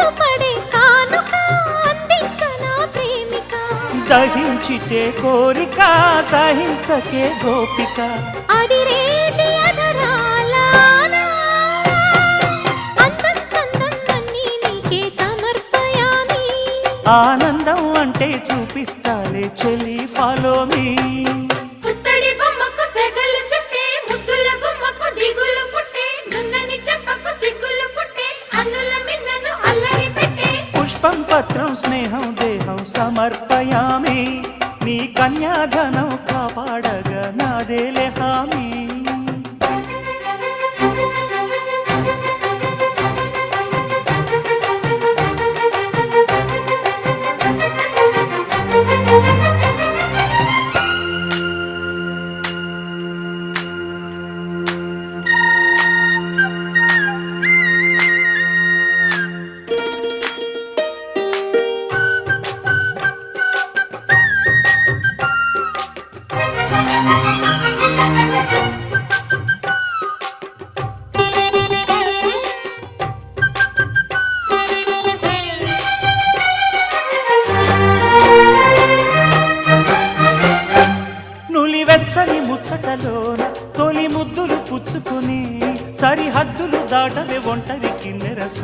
మనసు పడే కానుక అందించనా ప్రేమిక దహించితే కోరిక సహించకే గోపిక అడిరేటి అధరాల అందం చందం అన్నీ నీకే సమర్పయామి ఆనందం అంటే చూపిస్తాలే చెలి ఫాలో మీ పుత్తడి బొమ్మకు సెగలు చుట్టే ముద్దుల గుమ్మకు దిగులు పుట్టే నున్నని చెప్పకు సిగ్గులు పుట్టే అన్నుల మిన్నను అల్లరి పెట్టే పుష్పం పత్రం స్నేహం దేహం సమర్పయామి నీ కన్యాధనం కాపాడగా నాదేలే హామీ వెచ్చని ముచ్చటలోన తొలి ముద్దులు పుచ్చుకుని సరిహద్దులు దాటవే ఒంటరి కిన్నెరస